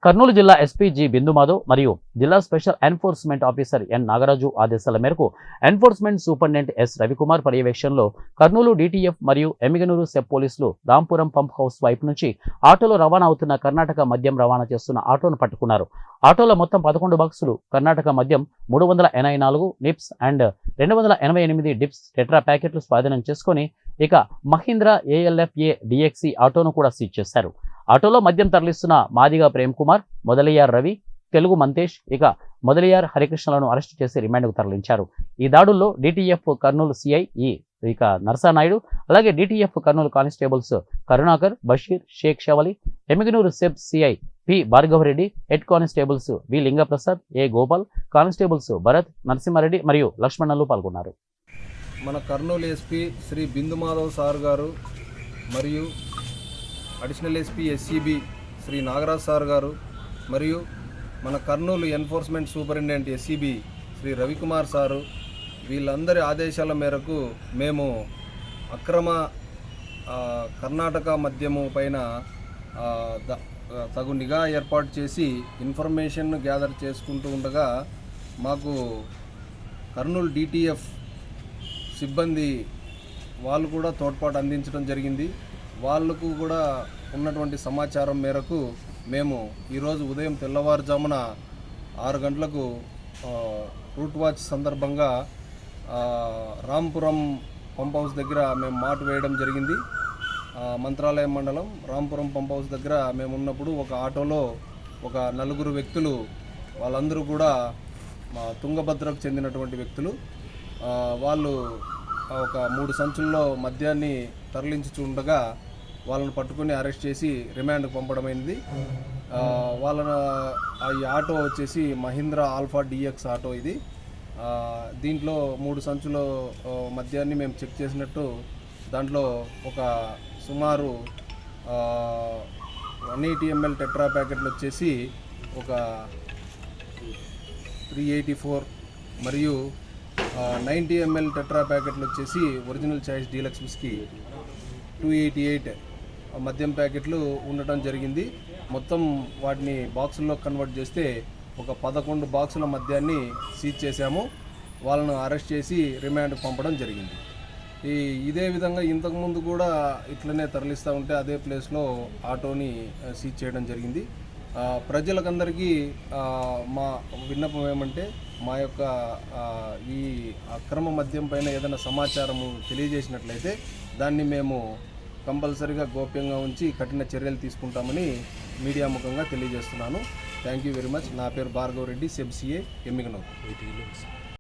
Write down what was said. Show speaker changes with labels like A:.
A: కర్నూలు జిల్లా SP G Bindumadhav మరియు జిల్లా special enforcement officer N Nagaraju ఆదేశాల మేరకు ఎన్ఫోర్స్మెంట్ సూపరింటెండెంట్ ఎస్ రవికుమార్ పర్యవేక్షణలో కర్నూలు డిటిఎఫ్ మరియు ఎమిగనూరు సెబ్ పోలీసులు రాంపురం పంప్ హౌస్ వైపు నుంచి ఆటోలో రవాణా అవుతున్న కర్ణాటక మద్యం రవాణా చేస్తున్న ఆటోను పట్టుకున్నారు. ఆటోలో మొత్తం 11 బాక్సులు కర్ణాటక మద్యం 384 నిప్స్ అండ్ 288 డిప్స్ టెట్రా ప్యాకెట్లు స్వాధీనం చేసుకుని ఇక మహీంద్రా ఏఎల్ఎఫ్ఏ డిఎక్సి ఆటోను కూడా సీజ్ చేశారు. ఆటోలో మద్యం తరలిస్తున్న మాదిగా ప్రేమ్ కుమార్, మొదలయ్యార్ రవి, తెలుగు మంతేష్ ఇక మొదలయ్యార్ హరికృష్ణలను అరెస్టు చేసి రిమాండ్కు తరలించారు. ఈ దాడుల్లో డిటిఎఫ్ కర్నూలు సిఐ ఇక నర్సానాయుడు, అలాగే DTF Kurnool constables Karunakar, Basheer, Sheikh Shavali, Emmiganur SEB CI P Bhargavareddy, head constables V Lingaprasad, A Gopal, constables Bharat, Narasimhareddy మరియు లక్ష్మణులు పాల్గొన్నారు.
B: మన కర్నూలు ఎస్పీ శ్రీ బిందుమాధవ్ సార్ గారు మరియు additional SP SCB Shri Nagaraj sir గారు మరియు మన Kurnool enforcement superintendent SCB Shri Ravikumar sir వీళ్ళందరి ఆదేశాల మేరకు మేము అక్రమ కర్ణాటక మద్యము పైన తగు నిఘా ఏర్పాటు చేసి ఇన్ఫర్మేషన్ గ్యాదర్ చేసుకుంటూ ఉండగా మాకు కర్నూలు డిటిఎఫ్ సిబ్బంది వాళ్ళు కూడా తోడ్పాటు అందించడం జరిగింది. వాళ్ళకు కూడా ఉన్నటువంటి సమాచారం మేరకు మేము ఈరోజు ఉదయం తెల్లవారుజామున 6 గంటలకు రూట్ వాచ్ సందర్భంగా రాంపురం పంప్ హౌస్ దగ్గర మేము మాటు వేయడం జరిగింది. మంత్రాలయం మండలం రాంపురం పంప్ హౌస్ దగ్గర మేము ఉన్నప్పుడు ఒక ఆటోలో ఒక 4 వ్యక్తులు, వాళ్ళందరూ కూడా తుంగభద్రకు చెందినటువంటి వ్యక్తులు, వాళ్ళు ఒక 3 సంచుల్లో మద్యాన్ని తరలించుచుండగా వాళ్ళని పట్టుకుని అరెస్ట్ చేసి రిమాండ్కి పంపడమైంది. వాళ్ళ ఈ ఆటో వచ్చేసి మహీంద్రా ఆల్ఫా డిఎక్స్ ఆటో ఇది. దీంట్లో 3 సంచుల మద్యాన్ని మేము చెక్ చేసినట్టు దాంట్లో ఒక సుమారు 180 ml టెట్రా ప్యాకెట్లు వచ్చేసి ఒక 384 మరియు 90 ml టెట్రా ప్యాకెట్లు వచ్చేసి ఒరిజినల్ చాయిస్ డీలక్స్ విస్కీ 288 మద్యం ప్యాకెట్లు ఉండటం జరిగింది. మొత్తం వాటిని బాక్సుల్లో కన్వర్ట్ చేస్తే ఒక 11 బాక్సుల మద్యాన్ని సీజ్ చేశాము. వాళ్ళను అరెస్ట్ చేసి రిమాండ్కి పంపడం జరిగింది. ఇదే విధంగా ఇంతకుముందు కూడా ఇట్లనే తరలిస్తూ ఉంటే అదే ప్లేస్లో ఆటోని సీజ్ చేయడం జరిగింది. ప్రజలకందరికీ మా విన్నపం ఏమంటే మా యొక్క ఈ అక్రమ మద్యం పైన ఏదైనా సమాచారము తెలియజేసినట్లయితే దాన్ని మేము కంపల్సరీగా గోప్యంగా ఉంచి కఠిన చర్యలు తీసుకుంటామని మీడియా ముఖంగా తెలియజేస్తున్నాను. Thank you very much. నా పేరు భార్గవరెడ్డి, సెబ్ సిఏ, ఎమ్మిగనూరు.